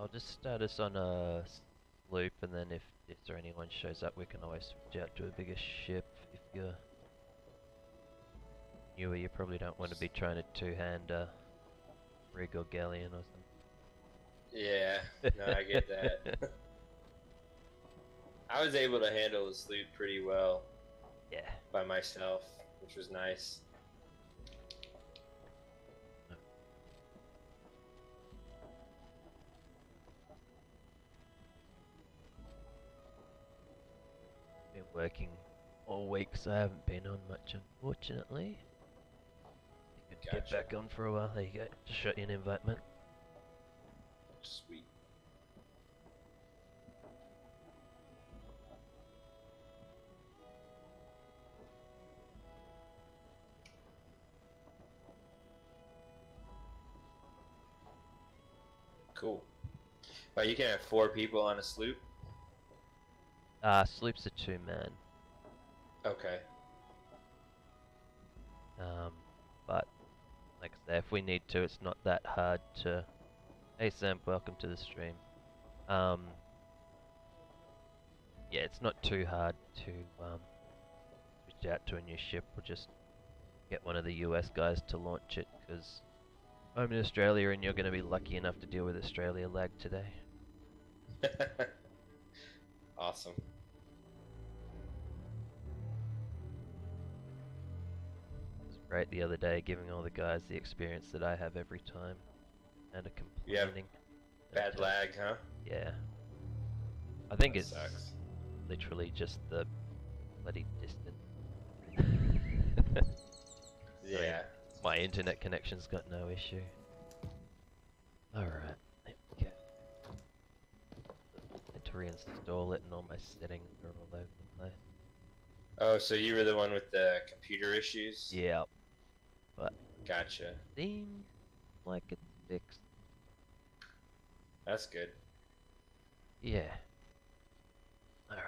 I'll just start us on a sloop, and then if there anyone shows up, we can always switch out to a bigger ship. If you're newer, you probably don't want to be trying to two-hand rig or galleon or Yeah, no, I get something. that. I was able to handle the sloop pretty well Yeah. by myself, which was nice. Been working all week, so I haven't been on much, unfortunately. You could get Gotcha. back on for a while. There you go. Just shot you an invite, mate. Sweet. Cool. Well, you can have 4 people on a sloop. Sloop's a two-man. Okay. But like I say, if we need to, it's not that hard to. Hey Sam, welcome to the stream. Yeah, it's not too hard to switch out to a new ship. We'll just get one of the US guys to launch it, because I'm in Australia and you're going to be lucky enough to deal with Australia lag today. Awesome. It was great the other day, giving all the guys the experience that I have every time, and a You have complaining. bad lag, huh? Yeah. I think That it's sucks. literally just the bloody distance. I mean, Yeah. my internet connection's got no issue. Alright, there we go. I had to reinstall it and all my settings are all over the place. Oh, so you were the one with the computer issues? Yeah, but Gotcha. seems like it's fixed. That's good. Yeah. Alright.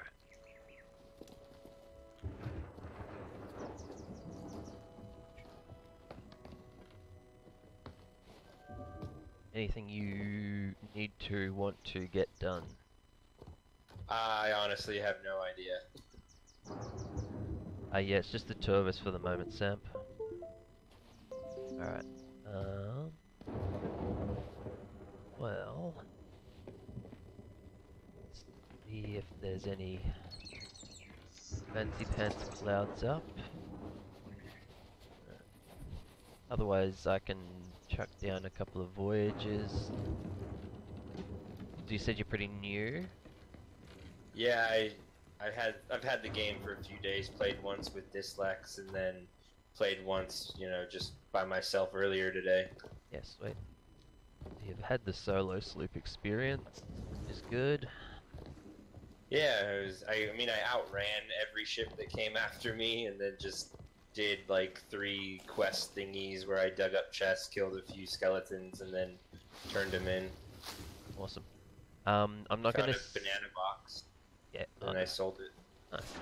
Anything you need to want to get done? I honestly have no idea. Yeah, it's just the two of us for the moment, Samp. Alright. Well, let's see if there's any fancy pants clouds up. Otherwise, I can chuck down a couple of voyages. So you said you're pretty new? Yeah, I've had the game for a few days. Played once with Dyslex, and then played once, just by myself earlier today. Yes, sweet. You've had the solo sloop experience, which is good. Yeah, I mean, I outran every ship that came after me, and then just did like 3 quest thingies where I dug up chests, killed a few skeletons, and then turned them in. Awesome. I'm not Found gonna. a banana box, Yeah. and I sold it. Nice.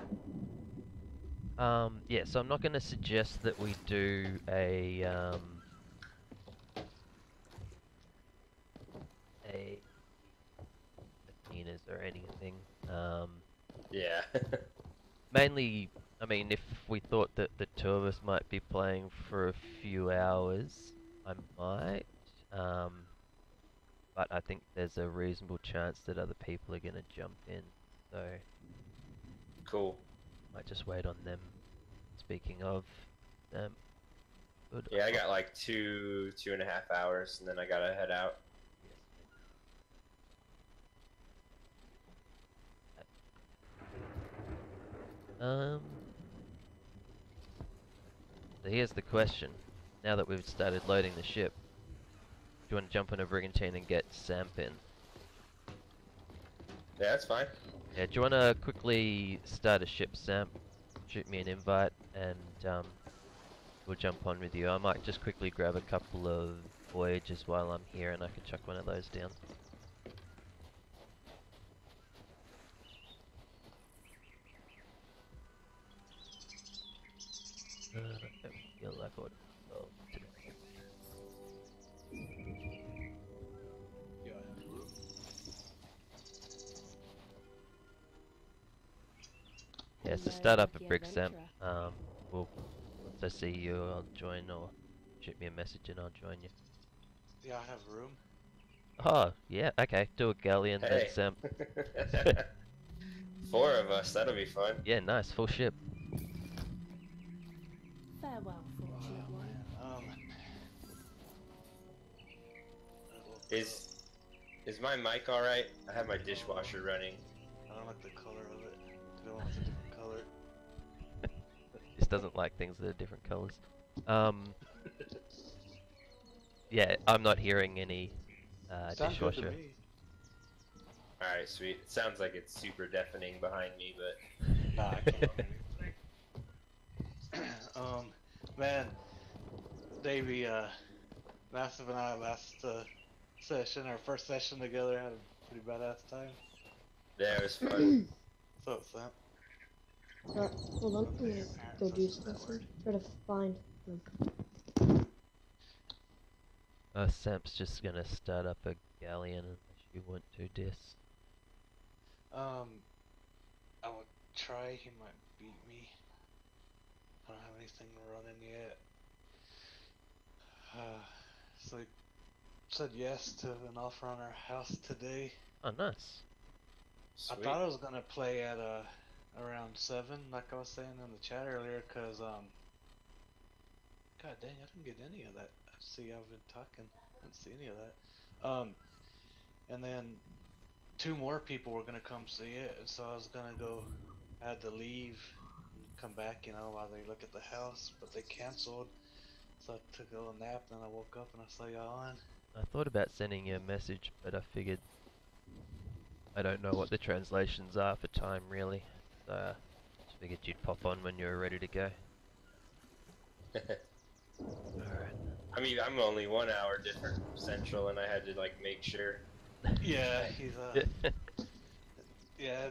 Yeah. So I'm not gonna suggest that we do a Athenas or anything. Yeah. Mainly, I mean, if we thought that the two of us might be playing for a few hours, I might. But I think there's a reasonable chance that other people are gonna jump in, so Cool. might just wait on them. Speaking of them, good. Yeah, I got like 2.5 hours, and then I gotta head out. So here's the question. Now that we've started loading the ship, do you want to jump on a brigantine and get Samp in? Yeah, that's fine. Yeah, do you want to quickly start a ship, Samp? Shoot me an invite and we'll jump on with you. I might just quickly grab a couple of voyages while I'm here and I can chuck one of those down. I don't feel like I would oh, today. Yeah. Yeah, so Very start up a lucky brick Sam. adventurer. We'll once I see you, I'll join or shoot me a message and I'll join you. Yeah, I have room. Oh, yeah, okay. Do a galleon then, Hey. Sam. 4 of us, that'll be fun. Yeah, nice, full ship. Farewell, fortunate Oh one. man, Is my mic alright? I have my dishwasher running. I don't like the color of it. The other one's a different color. Just doesn't like things that are different colours. Yeah, I'm not hearing any Sounds good to dishwasher. me. Alright, sweet. It sounds like it's super deafening behind me, but... Nah, I can't hear anything. Man, Davey, Massive and I last session, our first session together, had a pretty badass time. Yeah, it was fun. What's up, Sam? Hold on, I'm gonna go do something. Try to find them. Sam's just gonna start up a galleon unless you want to, Dis. I would try. He might beat me. I don't have anything running yet. So he said yes to an offer on our house today. Oh, nice. Sweet. I thought I was gonna play at around 7, like I was saying in the chat earlier, cause god dang, I didn't get any of that. See, I've been talking, I didn't see any of that. And then 2 more people were gonna come see it, so I was gonna go. I had to leave, and come back, you know, while they look at the house, but they canceled. So I took a little nap, then I woke up and I saw y'all on. I thought about sending you a message, but I figured I don't know what the translations are for time, really. So I just figured you'd pop on when you were ready to go. Alright. I mean, I'm only 1 hour different from Central, and I had to, like, make sure. Yeah, he's yeah,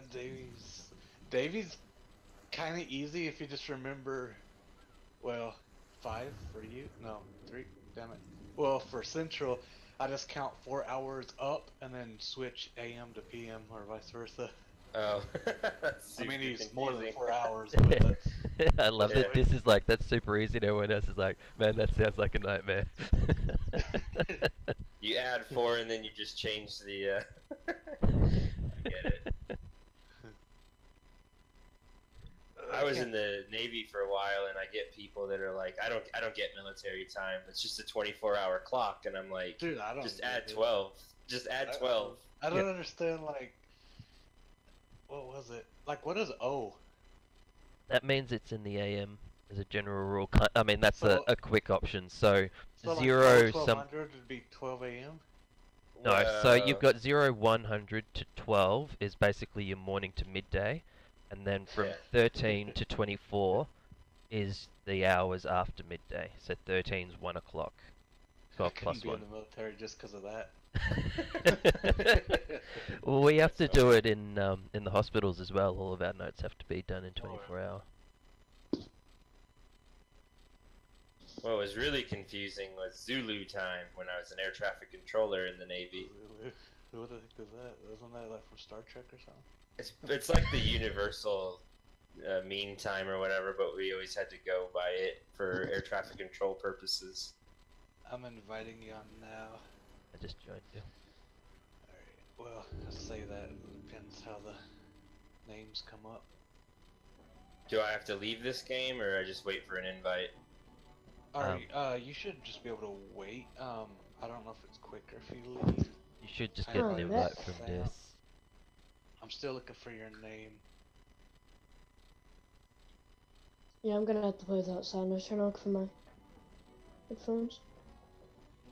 Davey's kind of easy if you just remember. Well, 5 for you? No, 3. Damn it. Well, for Central, I just count 4 hours up and then switch AM to PM or vice versa. Oh. I mean, he's more than confusing. 4 hours, but that's, I love Yeah. that this is like, that's super easy and everyone else is like, man, that sounds like a nightmare. You add 4 and then you just change the, I get it. I was in the Navy for a while, and I get people that are like, I don't get military time. It's just a 24-hour clock, and I'm like, dude, I don't just get add it. 12. Just add 12. I don't understand, like, what was it? Like, what is O? That means it's in the AM as a general rule. I mean, that's So- a quick option. So, So, zero like, some. 1200 would be 12 AM? No, so Whoa. you've got 0, 100 to 12 is basically your morning to midday, and then from Yeah. 13 to 24 is the hours after midday. So 13's 1 o'clock. I 12 couldn't plus be 1. in the military just because of that. Well, we have to do it in the hospitals as well. All of our notes have to be done in Oh, 24 hour. What was really confusing was Zulu time when I was an air traffic controller in the Navy. Who the heck is that? Wasn't that like from Star Trek or something? It's like the universal mean time or whatever, but we always had to go by it for air traffic control purposes. I'm inviting you on now. I just joined you. Alright, well, I'll say that. Depends how the names come up. Do I have to leave this game, or I just wait for an invite? You should just be able to wait. I don't know if it's quicker if you leave. You should just I get know an that. invite from Sam. this. I'm still looking for your name. Yeah, I'm gonna have to play without sound. I was trying to look for my headphones.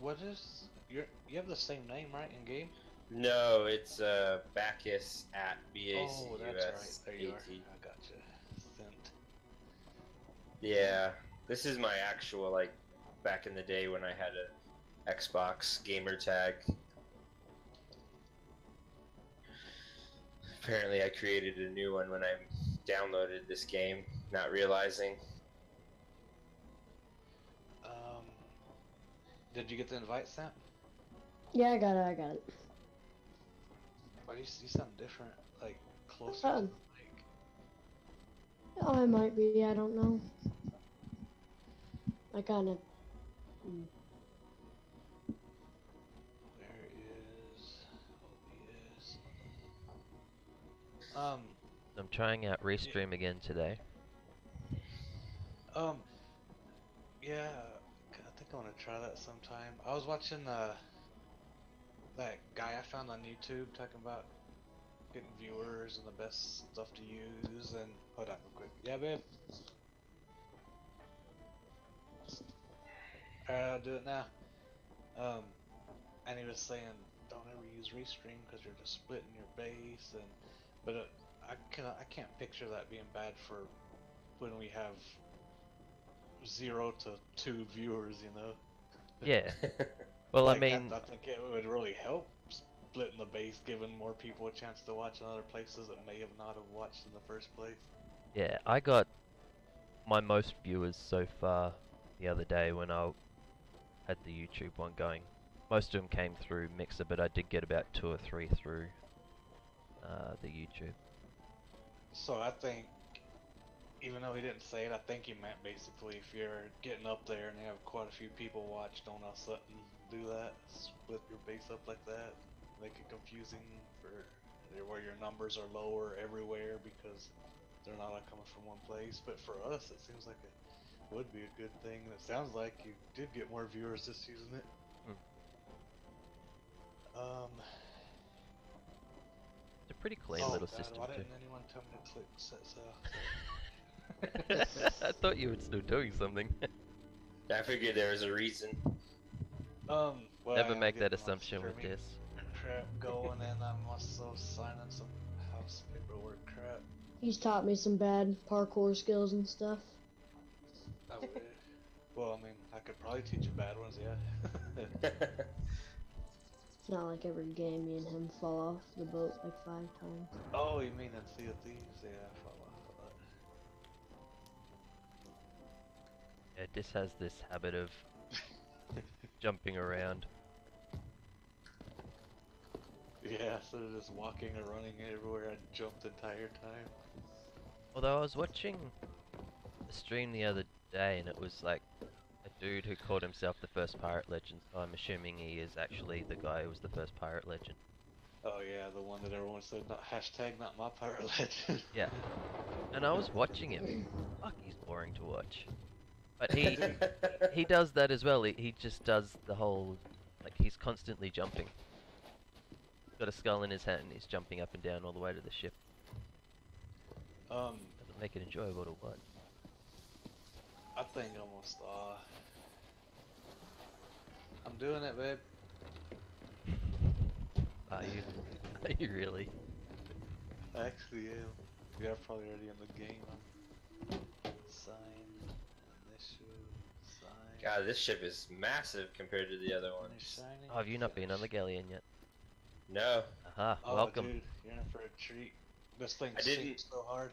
What is you have the same name, right, in game? No, it's Bacchus at Oh, that's right. There you are. BACUS. I gotcha. Sent. Yeah, this is my actual, like, back in the day when I had a Xbox gamer tag. Apparently I created a new one when I downloaded this game, not realizing. Did you get the invite, Sam? Yeah, I got it. Why do you sound different? Like closer. Oh. Like, Oh, I might be. I don't know. I kind of. Where is OBS? I'm trying out Restream again today. Um, yeah, I think I want to try that sometime. I was watching that guy I found on YouTube talking about getting viewers and the best stuff to use. And hold on, real quick. Yeah, babe. Alright, I'll do it now. And he was saying, don't ever use Restream because you're just splitting your base. And but I can't picture that being bad for when we have 0 to 2 viewers, you know. Yeah. Well, Like, I mean, I think it would really help splitting the base, giving more people a chance to watch in other places that may have not have watched in the first place. yeah, I got my most viewers so far the other day when I had the YouTube one going. Most of them came through Mixer, but I did get about 2 or 3 through the YouTube. So I think, even though he didn't say it, I think he meant basically if you're getting up there and you have quite a few people watch, don't all sudden do that. Split your base up like that. Make it confusing for where your numbers are lower everywhere because they're not all coming from one place. But for us, it seems like it would be a good thing. And it sounds like you did get more viewers this season. It. It's a pretty clean Oh little God, system why too. didn't anyone tell me to click set sail? I thought you were still doing something. I figured there was a reason. Well, Never I am make that getting my assumption with streaming this. crap going, and I'm also signing some house paperwork crap. He's taught me some bad parkour skills and stuff. I wish. Well, I mean, I could probably teach you bad ones, yeah. It's not like every game me and him fall off the boat like 5 times. Oh, you mean in Sea of Thieves? Yeah, I fall off of that. Yeah, this has this habit of jumping around. Yeah, instead of just walking or running everywhere, I jumped the entire time. Although I was watching a stream the other day and it was like a dude who called himself the first pirate legend, so I'm assuming he is actually the guy who was the first pirate legend. Oh yeah, the one that everyone said, not, hashtag not my pirate legend. Yeah. And I was watching him. Fuck, he's boring to watch. But he does that as well. He just does the whole, like, he's constantly jumping. He's got a skull in his hand and he's jumping up and down all the way to the ship. Doesn't make it enjoyable to watch. I think almost, I'm doing it, babe. Are you? Are you really? I actually am. You're probably already in the game. Sign, initial, sign. God, this ship is massive compared to the other ones. Shining, Oh, have you not been on the galleon yet? No. Aha, Oh, welcome. dude, you're in for a treat. This thing I didn't- sinks so hard.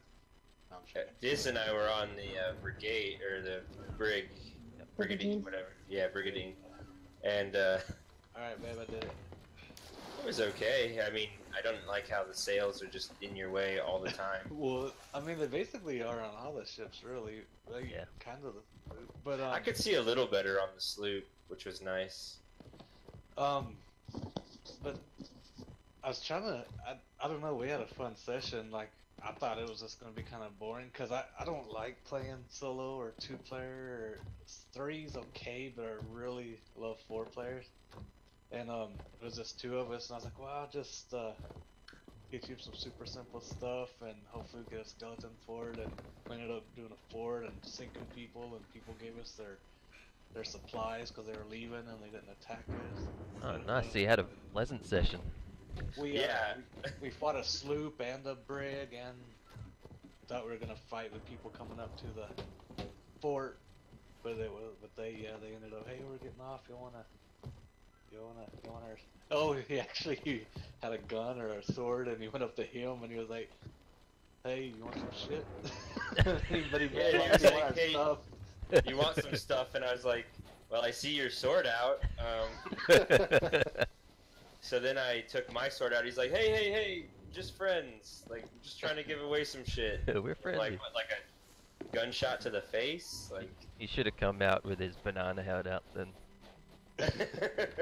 No, I'm sure. Diz and I were on the brigade, or the brig. Brigadine, whatever. Yeah, Brigadine. And Alright, babe, I did it. it was okay. I mean, I don't like how the sails are just in your way all the time. Well, I mean, they basically are on all the ships, really. Like, Yeah. kind of. But, I could see a little better on the sloop, which was nice. But I was trying to, I don't know, we had a fun session. Like, I thought it was just going to be kind of boring because I don't like playing solo or 2-player. Or 3's okay, but I really love 4 players. And it was just 2 of us, and I was like, well, I'll just get you some super simple stuff and hopefully get a skeleton fort. And we ended up doing a fort and sinking people, and people gave us their supplies because they were leaving and they didn't attack us. Oh, nice. So you had a pleasant session. Yeah. We fought a sloop and a brig, and thought we were gonna fight with people coming up to the fort, but they ended up, hey, we're getting off. You wanna? Oh, he actually had a gun or a sword, and he went up to him, and he was like, hey, you want some shit? But he Yeah, he was like, hey, stuff. you want some stuff? And I was like, well, I see your sword out. So then I took my sword out. He's like, hey, just friends. Like, I'm just trying to give away some shit. We're friendly. Like gunshot to the face. Like, He should have come out with his banana held out then.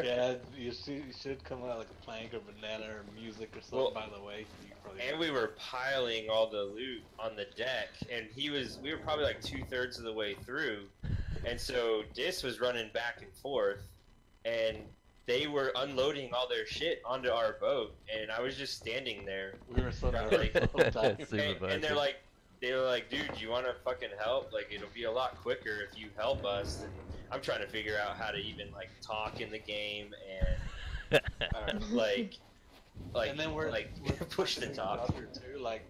Yeah, you should come out like a plank or banana or music or something. Well, by the way, you probably and we were piling all the loot on the deck, and we were probably like 2/3 of the way through, and so Dis was running back and forth, and they were unloading all their shit onto our boat, and I was just standing there. we were so Like- nervous the whole time. And they were like, dude, you want to fucking help? Like, it'll be a lot quicker if you help us. And I'm trying to figure out how to even like talk in the game and like, and then we're push the pushing top. each other, too. Like,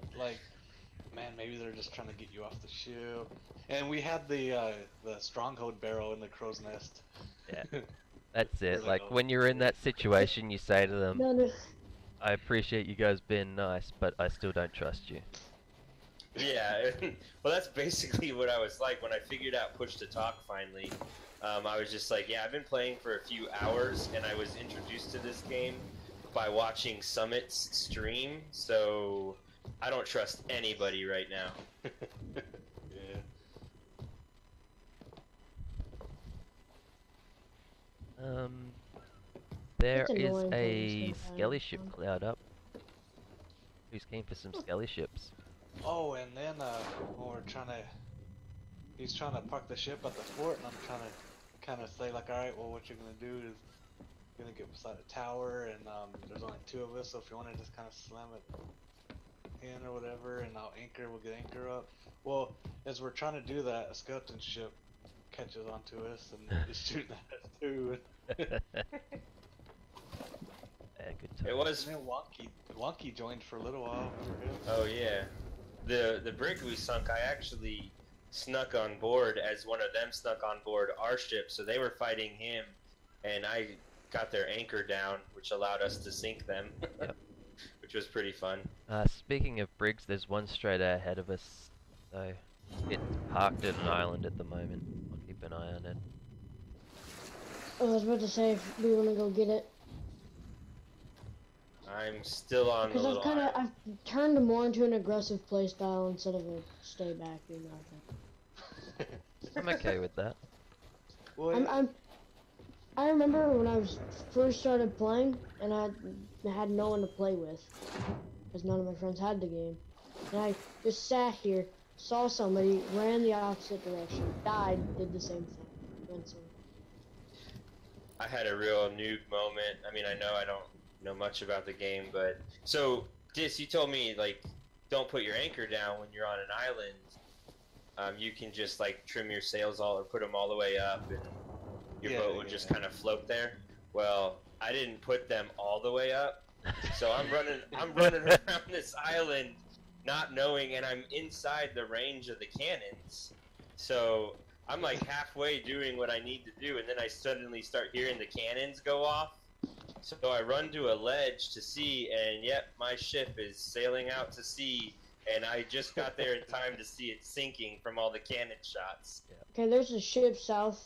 man, maybe they're just trying to get you off the ship. And we had the stronghold barrel in the crow's nest. Yeah. That's it. We're Like, oh, when you're in that situation, you say to them, No, no. I appreciate you guys being nice, but I still don't trust you. Yeah, well, that's basically what I was like when I figured out push to talk finally. I was just like, yeah, I've been playing for a few hours, and I was introduced to this game by watching Summit's stream, so I don't trust anybody right now. Yeah. There It's is annoying a playing this skelly game. ship cloud up. Who's keen for some skelly ships? Oh, and then when he's trying to park the ship at the fort, and I'm trying to kind of say like, all right, well, what you're gonna do is you're gonna get beside a tower, and there's only 2 of us, so if you want to just kind of slam it in or whatever, and I'll anchor, we'll get anchor up. Well, as we're trying to do that, a skeleton ship catches onto us and is shooting at us too. Yeah, good time. It was, And then Wonky joined for a little while. Remember him? oh yeah, the brig we sunk, I actually snuck on board as one of them snuck on board our ship, so they were fighting him, and I got their anchor down, which allowed us to sink them, Yep. which was pretty fun. Speaking of brigs, there's one straight ahead of us, so it's parked at an island at the moment. I'll keep an eye on it. I was about to say if we want to go get it. I'm still on the Because little island. I've turned more into an aggressive playstyle instead of a stay back, you know. I'm okay with that. Well, I remember when I was first started playing and I had no one to play with because none of my friends had the game. And I just sat here, saw somebody, ran the opposite direction, died, did the same thing. Went somewhere. I had a real noob moment. I mean, I know I don't know much about the game, but so Dis, you told me like don't put your anchor down when you're on an island. You can just like trim your sails all or put them all the way up, and your boat would just kind of float there. Well, I didn't put them all the way up, so I'm running around this island, not knowing, and I'm inside the range of the cannons. So I'm like halfway doing what I need to do, and then I suddenly start hearing the cannons go off. So I run to a ledge to sea, and yep, my ship is sailing out to sea, and I just got there in time to see it sinking from all the cannon shots. Okay, there's a ship south.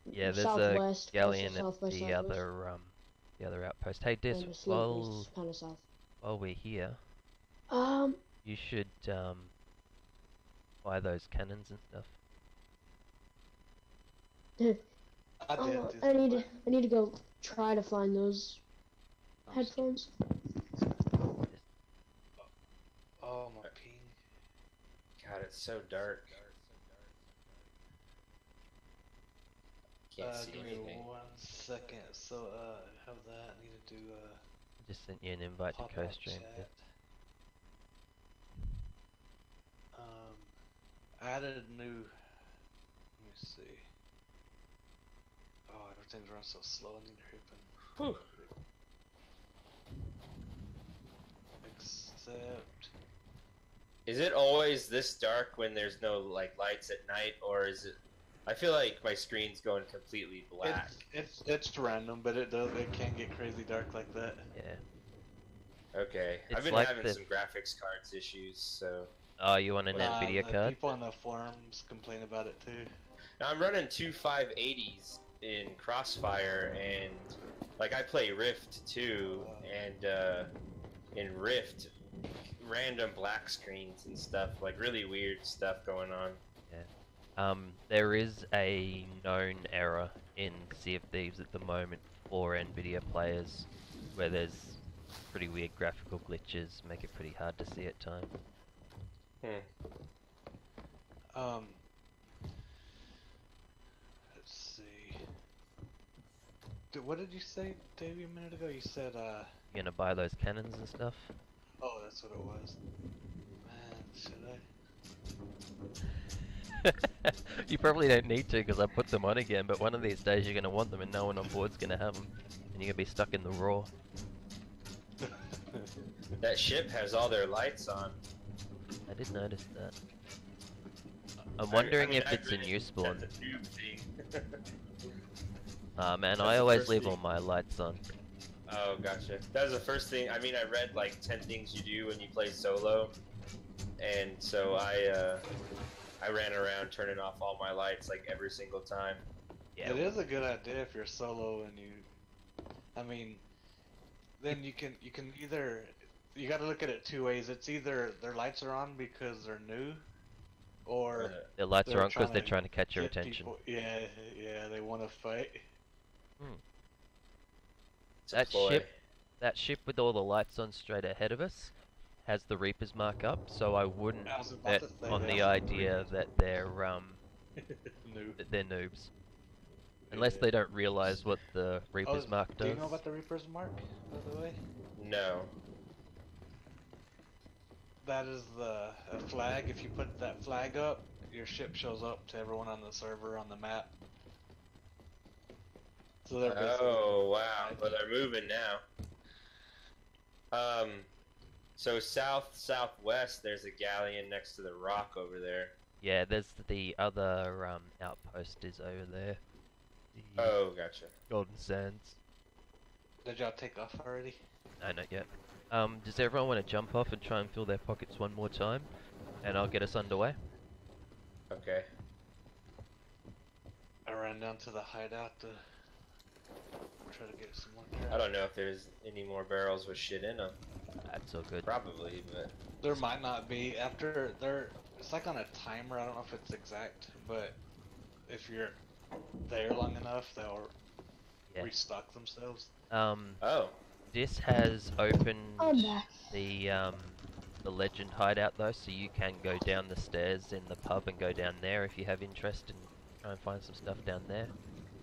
Yeah, there's southwest, a galleon at southwest, the other outpost. Hey, Dis, And the sloop while is kind of south. we're here, Um, you should buy those cannons and stuff. I did. oh, just- I need to go try to find those headphones. Oh my ping. God, it's so dark. Can't see Give me anything. 1 second. So have that. I need to do Just sent you an invite to pop-up co-stream. chat. Added new. Let me see. Oh, everything's running so slow. I need to open. Accept. Is it always this dark when there's no like lights at night, or is it? I feel like my screen's going completely black. It's random, but it can get crazy dark like that. Yeah. Okay, It's I've been like having the- some graphics cards issues, so Oh, you want an Nah, Nvidia the card? people on the forums complain about it too. now I'm running two 580s in Crossfire, and like I play Rift too, and in Rift, random black screens and stuff, like really weird stuff going on. There is a known error in Sea of Thieves at the moment for NVIDIA players, where there's pretty weird graphical glitches, make it pretty hard to see at times. Um, let's see. What did you say, Davey, a minute ago? You said, You gonna buy those cannons and stuff? oh, that's what it was. Man, should I? You probably don't need to because I put them on again, but one of these days you're gonna want them and no one on board's gonna have them, and you're gonna be stuck in the raw. That ship has all their lights on. I did notice that. I'm wondering if I it's a really new think spawn. that's a noob thing. Man, That's I the always first leave thing. all my lights on. Oh, gotcha. That was the first thing. I mean, I read like 10 things you do when you play solo, and so I ran around turning off all my lights like every single time. Yeah, It is a good idea if you're solo and you, I mean, then you can either, you gotta look at it two ways. It's either their lights are on because they're new, or their lights are they're on because they're trying trying to catch your get attention. people- yeah, they want to fight. It's a That ploy. That ship with all the lights on straight ahead of us has the Reaper's mark up, so I wouldn't I was about bet to say on that. the idea that they're New. that they're noobs. Unless they don't realize what the Reaper's mark Do does. you know about the Reaper's mark, by the way? No. That is a flag. If you put that flag up, your ship shows up to everyone on the server on the map. So they're basically, Oh, wow. Well, they're moving now. So southwest, there's a galleon next to the rock over there. Yeah, there's the other outpost is over there. The Oh, gotcha. Golden Sands. did y'all take off already? No, not yet. Does everyone want to jump off and try and fill their pockets one more time? And I'll get us underway. Okay. I ran down to the hideout to try to get some more trash. I don't know if there's any more barrels with shit in them. That's all good. Probably, but There might not be after they're. It's like on a timer. I don't know if it's exact, but if you're there long enough, they'll Yeah. restock themselves. oh, This has opened I'm back. the legend hideout though, so you can go down the stairs in the pub and go down there if you have interest and try and find some stuff down there.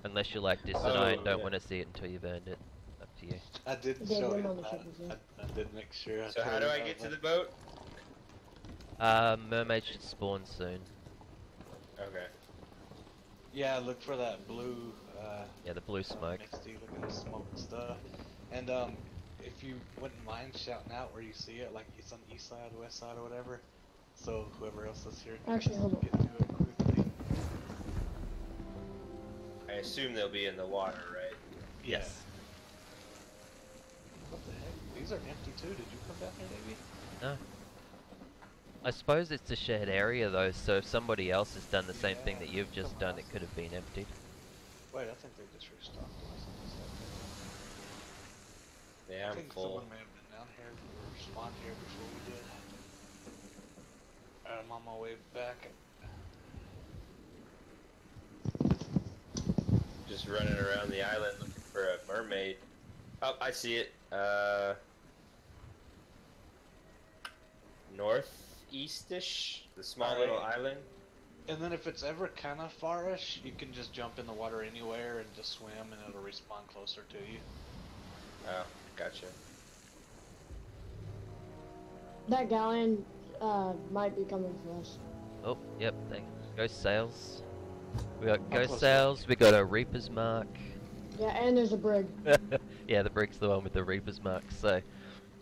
Unless you're like this and I Oh, don't yeah. want to see it until you've earned it. Up to you. I did Yeah, show your him mama that. showed us, yeah. I did make sure. so how told do him I that get to was the boat? Mermaid should spawn soon. Okay. Yeah, look for that blue. Yeah, the blue smoke. Misty looking smoke and stuff. And if you wouldn't mind shouting out where you see it, like it's on the east side, west side, or whatever, so whoever else is here can Actually, hold on. get to it quickly. I assume they'll be in the water, right? Yes. What the heck? These are empty too. Did you come down here, maybe? No. I suppose it's a shared area though, so if somebody else has done the same thing that you've just done, it could have been emptied. Wait, I think they just restocked us. Yeah, I I'm think full. someone may have been down here or spawned here before we did. I'm on my way back. Just running around the island looking for a mermaid. Oh, I see it. Northeast-ish, the small Alright. little island. And then if it's ever kind of farish, you can just jump in the water anywhere and just swim, and it'll respawn closer to you. Oh, gotcha. That galleon might be coming for us. Oh, yep, ghost sails. We got How ghost close sails, we got a Reaper's mark. Yeah, and there's a brig. Yeah, the brig's the one with the Reaper's mark, so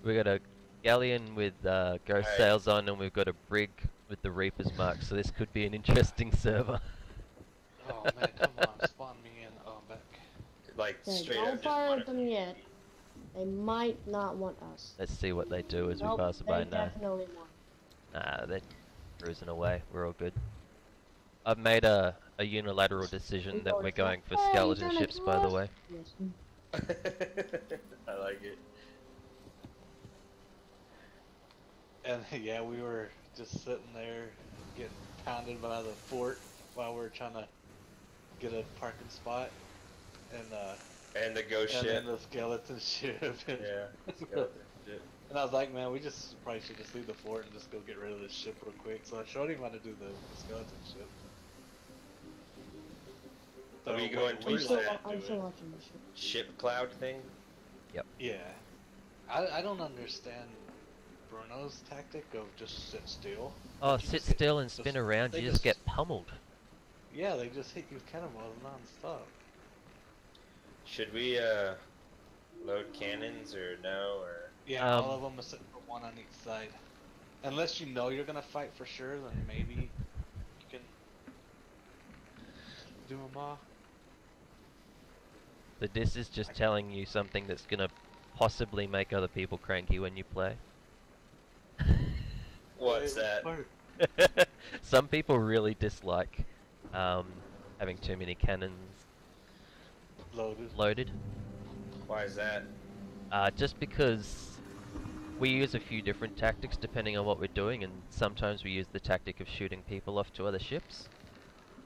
we got a galleon with ghost Alright. sails on, and we've got a brig with the Reaper's mark, so this could be an interesting server. Oh man, come on, spawn me in. Oh, I'm back. Like Okay, straight don't up. just fire wanna- at them yet. They might not want us. Let's see what they do as Nope, we pass they by now. definitely want. Nah, they're cruising away, we're all good. I've made a unilateral decision that we're going for Hey, skeleton damn it, ships, by the Ross. way. Yes. I like it. And yeah, we were just sitting there getting pounded by the fort while we're trying to get a parking spot, And the ghost and ship. then the skeleton ship. Yeah. Skeleton ship. And I was like, man, we just probably should just leave the fort and just go get rid of this ship real quick. So I showed him how to do the skeleton ship. Are we So going we towards still, that I'm still watching this shit. ship cloud thing? Yeah. I don't understand Bruno's tactic of just sit still. Oh, Just sit get- still and spin around, they you just get pummeled. Yeah, they just hit you with cannonballs non-stop. Should we load cannons or no or? Yeah, all of them are sitting for one on each side. Unless you know you're gonna fight for sure, then maybe you can do them all. But this is just telling you something that's gonna possibly make other people cranky when you play. What's that? Some people really dislike having too many cannons loaded. Why is that? Just because we use a few different tactics depending on what we're doing, and sometimes we use the tactic of shooting people off to other ships.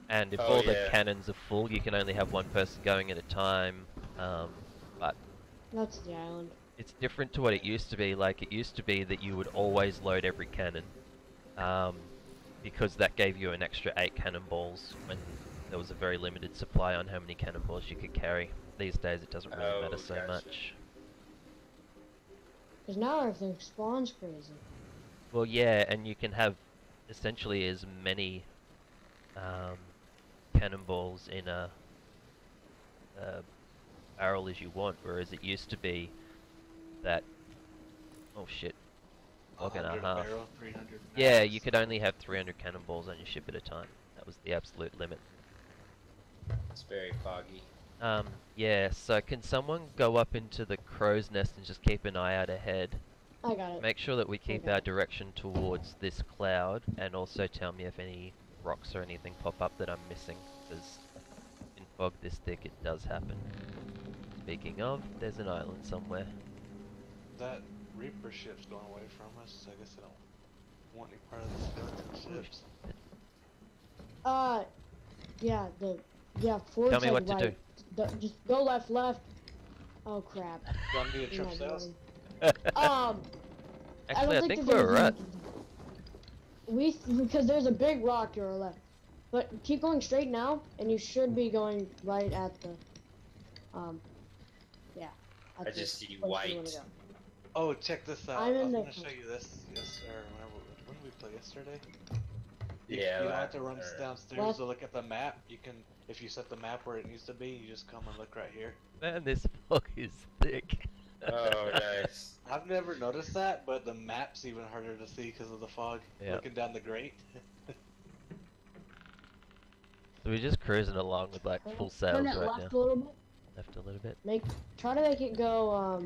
And if Oh, all the yeah. cannons are full, you can only have one person going at a time. But That's the island. it's different to what it used to be. Like, it used to be that you would always load every cannon, because that gave you an extra 8 cannonballs when there was a very limited supply on how many cannonballs you could carry. These days it doesn't really Oh, matter so gotcha. much. Because now everything spawns crazy. Well, yeah, and you can have essentially as many cannonballs in a barrel as you want, whereas it used to be that... Oh shit. Log and a 100 half. barrel, 300 Yeah, max. you could only have 300 cannonballs on your ship at a time. That was the absolute limit. It's very foggy. Yeah, so can someone go up into the crow's nest and just keep an eye out ahead? I got it. Make sure that we keep Okay. our direction towards this cloud, and also tell me if any rocks or anything pop up that I'm missing, because in fog this thick it does happen. Speaking of, there's an island somewhere. That Reaper ship's going away from us. I guess I don't want any part of the skeleton ships. Forward Tell me side what to right. Just go left. Oh crap. Do I need a I'm trip not south? doing- Um, Actually, I think there's we're right. Because there's a big rock to our left. But keep going straight now, and you should be going right at the, yeah. at I the just see place you wanna white. go. Oh, check this out. I'm I in was the- gonna show you this. Yes, or when did we play yesterday? Yeah, You don't that- have to run or- downstairs Left. to look at the map. You can, if you set the map where it needs to be, you just come and look right here. Man, this fog is thick. Oh, nice. I've never noticed that, but the map's even harder to see because of the fog. Yeah. Looking down the grate. So we're just cruising along with like full Turn sails it right left now. a little bit. Left a little bit. Try to make it go,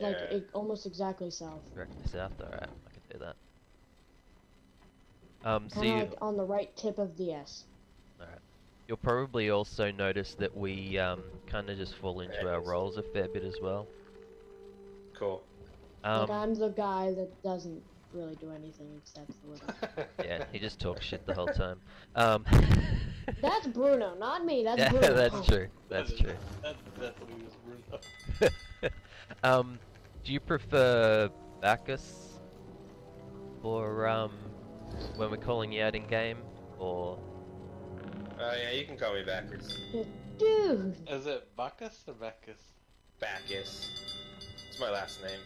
like, Yeah. almost exactly south. Directly south, alright, I can do that. So Kind of like on the right tip of the S. alright. You'll probably also notice that we kind of just fall into our roles a fair bit as well. Cool. Like, I'm the guy that doesn't really do anything except the little. Yeah, he just talks shit the whole time. That's Bruno, not me. That's yeah, Bruno. that's true. That's true. That definitely was Bruno. Do you prefer Bacchus or when we're calling you out in game, or Yeah, you can call me Bacchus. Dude. Is it Bacchus or Bacchus? Bacchus. It's my last name.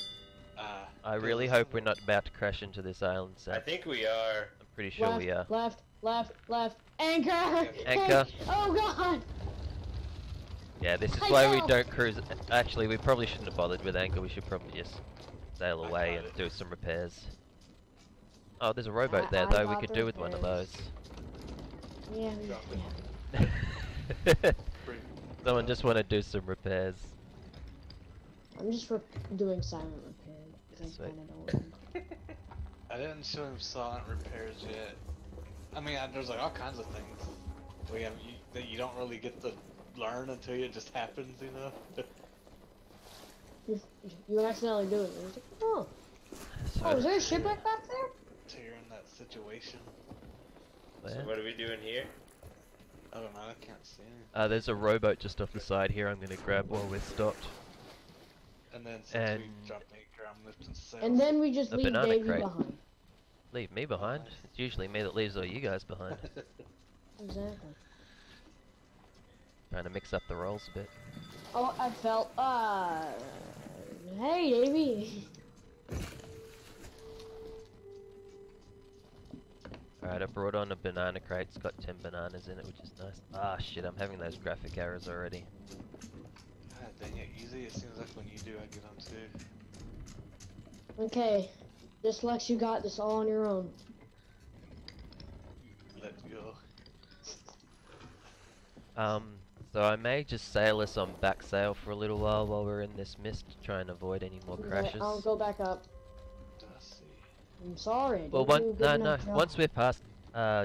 I really hope we're not about to crash into this island, so I think we are. I'm pretty sure we are. Left. Anchor. Anchor. Oh God. Yeah, this is I why we know. don't cruise. Actually, we probably shouldn't have bothered with anchor. We should probably just sail I away got and it. do some repairs. Oh, there's a rowboat I there though. We got could the do with one of those. Yeah. Drop Yeah. Someone just want to do some repairs. I'm just doing silent repair. 'cause I Sweet. kinda don't. I didn't show him silent repairs yet. I mean, there's like all kinds of things that you don't really get to learn until it just happens, you know? You accidentally do it. And it's like, oh, is So, there a shipwreck back there? Tearing that situation. So Where? what are we doing here? I don't know, I can't see any. There's a rowboat just off the side here. I'm gonna grab while we're stopped. And then since And we dropped anchor, I'm lifting sails. And then we just A leave banana Davey crate. behind. Leave me behind. nice. It's usually me that leaves all you guys behind. Exactly. Trying to mix up the roles a bit. Oh, I felt. Hey, Davey. Alright, I brought on a banana crate. It's got 10 bananas in it, which is nice. Ah, shit, I'm having those graphic errors already. God dang it, easy. It seems like when you do, I get them too. Okay, just Lex, you got this all on your own. Let's go. So I may just sail us on back sail for a little while we're in this mist, to try and avoid any more Okay, crashes. I'll go back up. Let's see. I'm sorry. I Well, didn't do a good no. enough job. Once we're past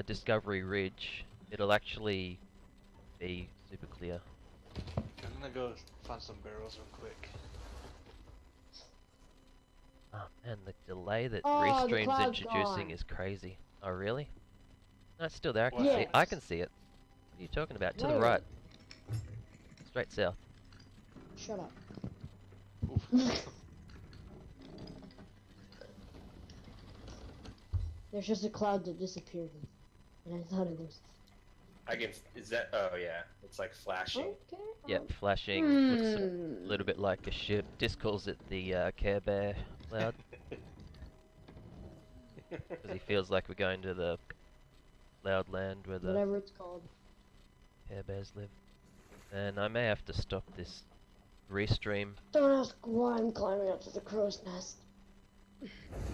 Discovery Ridge, it'll actually be super clear. I'm gonna go find some barrels real quick. Oh man, the delay that Oh, the Restream's cloud's introducing gone. is crazy. Oh really? No, it's still there. I can What see. Yes. I can see it. What are you talking about? To the Where? right. Straight south. Shut up. Oof. There's just a cloud that disappeared, and I thought it was. I can. Is that? Oh yeah, it's like flashing. Okay. Yep, flashing. Looks a little bit like a ship. Disc calls it the Care Bear cloud. Because he feels like we're going to the cloud land where the Whatever it's called. Care Bears live. And I may have to stop this restream. Don't ask why I'm climbing up to the crow's nest.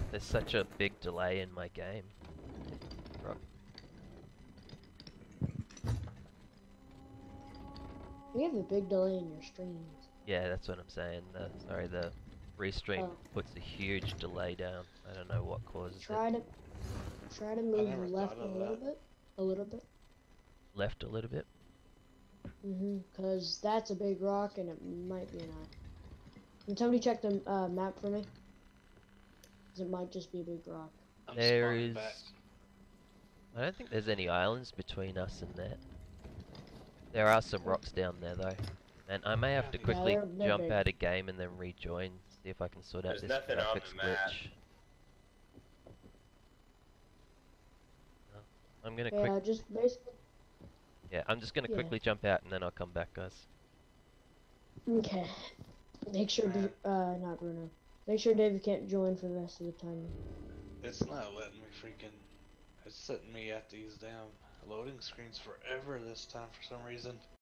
There's such a big delay in my game. Right. We have a big delay in your streams. Yeah, that's what I'm saying. The restream Oh. puts a huge delay down. I don't know what causes it. Try to move never left thought a of little that. bit. A little bit. Left a little bit. Cause that's a big rock and it might be an eye. Can somebody check the map for me? Cause it might just be a big rock. I'm There spawning is. back. I don't think there's any islands between us and that. There are some rocks down there though. And I may have to Yeah, quickly they're jump big. out of game and then rejoin, see if I can sort out There's this nothing on graphics the map. glitch. No. I'm gonna Yeah, just basically. I'm just gonna yeah. quickly jump out and then I'll come back, guys. Okay. Make sure, not Bruno. Make sure David can't join for the rest of the time. It's not letting me freaking. It's setting me at these damn loading screens forever this time for some reason.